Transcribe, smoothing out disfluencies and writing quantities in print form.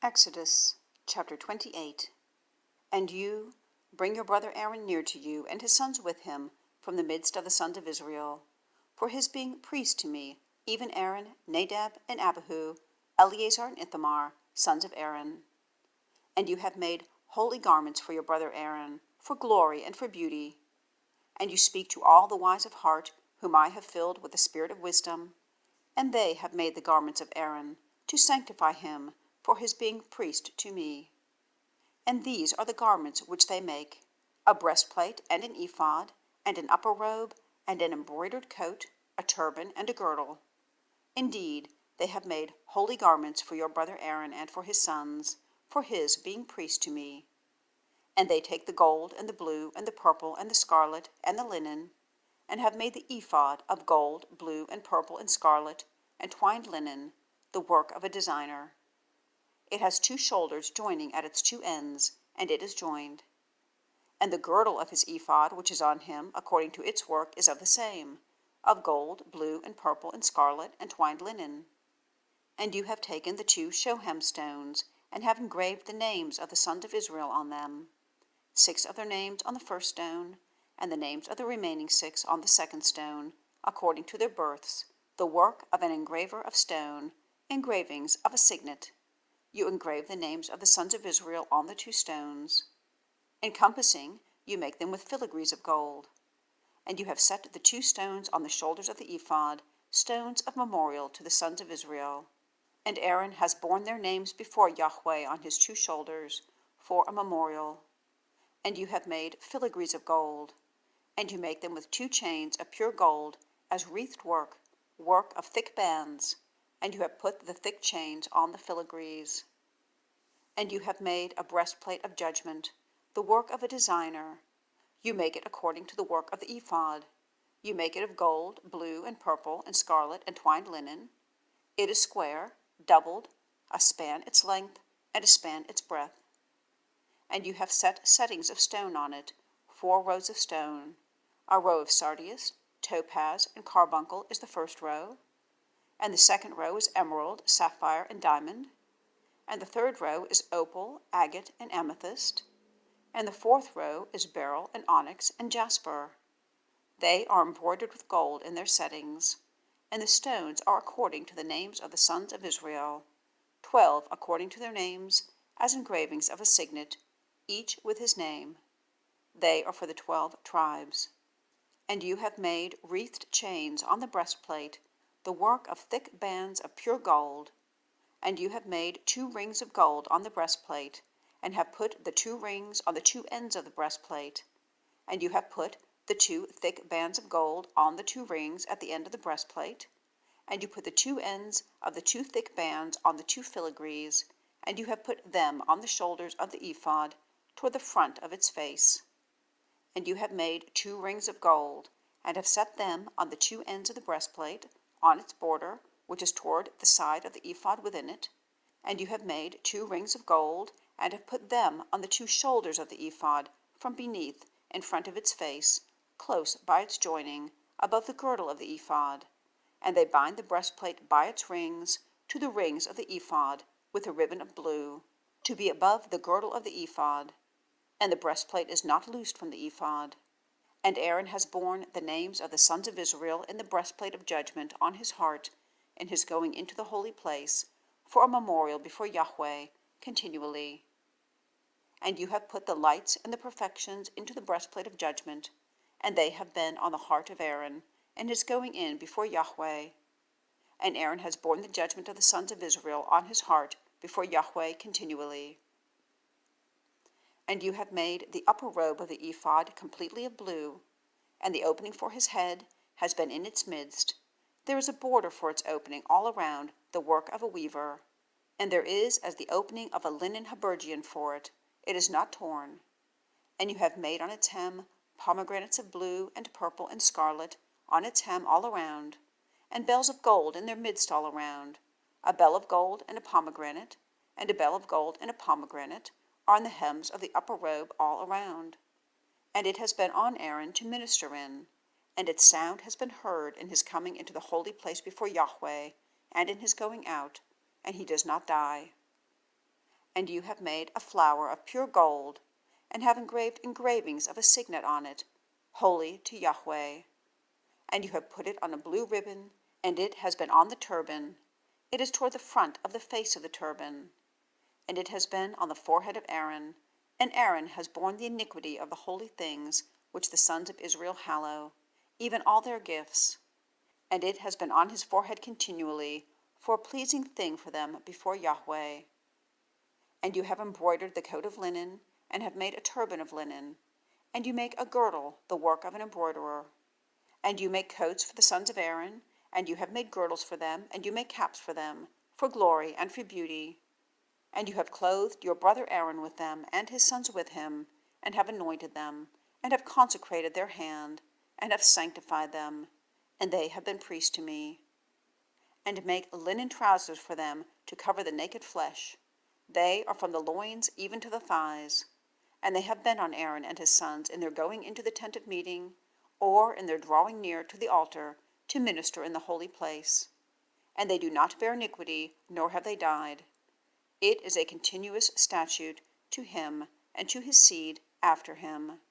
Exodus chapter 28. And you bring your brother Aaron near to you, and his sons with him, from the midst of the sons of Israel, for his being priest to me, even Aaron, Nadab, and Abihu, Eleazar and Ithamar, sons of Aaron. And you have made holy garments for your brother Aaron, for glory and for beauty. And you speak to all the wise of heart, whom I have filled with the spirit of wisdom, and they have made the garments of Aaron, to sanctify him, for his being priest to me. And these are the garments which they make: a breastplate, and an ephod, and an upper robe, and an embroidered coat, a turban, and a girdle. Indeed, they have made holy garments for your brother Aaron and for his sons, for his being priest to me. And they take the gold, and the blue, and the purple, and the scarlet, and the linen, and have made the ephod of gold, blue, and purple, and scarlet, and twined linen, the work of a designer. It has 2 shoulders joining at its 2 ends, and it is joined. And the girdle of his ephod, which is on him, according to its work, is of the same, of gold, blue, and purple, and scarlet, and twined linen. And you have taken the 2 shoham stones, and have engraved the names of the sons of Israel on them, 6 of their names on the first stone, and the names of the remaining 6 on the second stone, according to their births, the work of an engraver of stone, engravings of a signet. You engrave the names of the sons of Israel on the 2 stones. Encompassing, you make them with filigrees of gold. And you have set the 2 stones on the shoulders of the ephod, stones of memorial to the sons of Israel. And Aaron has borne their names before Yahweh on his 2 shoulders, for a memorial. And you have made filigrees of gold. And you make them with 2 chains of pure gold, as wreathed work, work of thick bands, and you have put the thick chains on the filigrees. And you have made a breastplate of judgment, the work of a designer. You make it according to the work of the ephod. You make it of gold, blue, and purple, and scarlet, and twined linen. It is square, doubled, a span its length, and a span its breadth. And you have set settings of stone on it, 4 rows of stone. A row of sardius, topaz, and carbuncle is the first row, and the second row is emerald, sapphire, and diamond, and the third row is opal, agate, and amethyst, and the 4th row is beryl, and onyx, and jasper. They are embroidered with gold in their settings, and the stones are according to the names of the sons of Israel, 12 according to their names, as engravings of a signet, each with his name. They are for the 12 tribes. And you have made wreathed chains on the breastplate, the work of thick bands of pure gold. And you have made 2 rings of gold on the breastplate, and have put the 2 rings on the 2 ends of the breastplate. And you have put the 2 thick bands of gold on the 2 rings at the end of the breastplate. And you put the 2 ends of the 2 thick bands on the 2 filigrees, and you have put them on the shoulders of the ephod, toward the front of its face. And you have made 2 rings of gold, and have set them on the 2 ends of the breastplate, on its border, which is toward the side of the ephod within it. And you have made 2 rings of gold, and have put them on the 2 shoulders of the ephod, from beneath, in front of its face, close by its joining, above the girdle of the ephod. And they bind the breastplate by its rings to the rings of the ephod, with a ribbon of blue, to be above the girdle of the ephod. And the breastplate is not loosed from the ephod. And Aaron has borne the names of the sons of Israel in the breastplate of judgment on his heart, in his going into the holy place, for a memorial before Yahweh, continually. And you have put the lights and the perfections into the breastplate of judgment, and they have been on the heart of Aaron, in his going in before Yahweh. And Aaron has borne the judgment of the sons of Israel on his heart before Yahweh continually. And you have made the upper robe of the ephod completely of blue, and the opening for his head has been in its midst. There is a border for its opening all around, the work of a weaver. And there is as the opening of a linen habergeon for it. It is not torn. And you have made on its hem pomegranates of blue and purple and scarlet on its hem all around, and bells of gold in their midst all around. A bell of gold and a pomegranate, and a bell of gold and a pomegranate, are on the hems of the upper robe all around. And it has been on Aaron to minister in, and its sound has been heard in his coming into the holy place before Yahweh, and in his going out, and he does not die. And you have made a flower of pure gold, and have engraved engravings of a signet on it, holy to Yahweh. And you have put it on a blue ribbon, and it has been on the turban. It is toward the front of the face of the turban. And it has been on the forehead of Aaron, and Aaron has borne the iniquity of the holy things which the sons of Israel hallow, even all their gifts. And it has been on his forehead continually, for a pleasing thing for them before Yahweh. And you have embroidered the coat of linen, and have made a turban of linen. And you make a girdle, the work of an embroiderer. And you make coats for the sons of Aaron, and you have made girdles for them, and you make caps for them, for glory and for beauty. And you have clothed your brother Aaron with them, and his sons with him, and have anointed them, and have consecrated their hand, and have sanctified them, and they have been priests to me. And make linen trousers for them to cover the naked flesh. They are from the loins even to the thighs. And they have been on Aaron and his sons in their going into the tent of meeting, or in their drawing near to the altar to minister in the holy place. And they do not bear iniquity, nor have they died. It is a continuous statute to him and to his seed after him.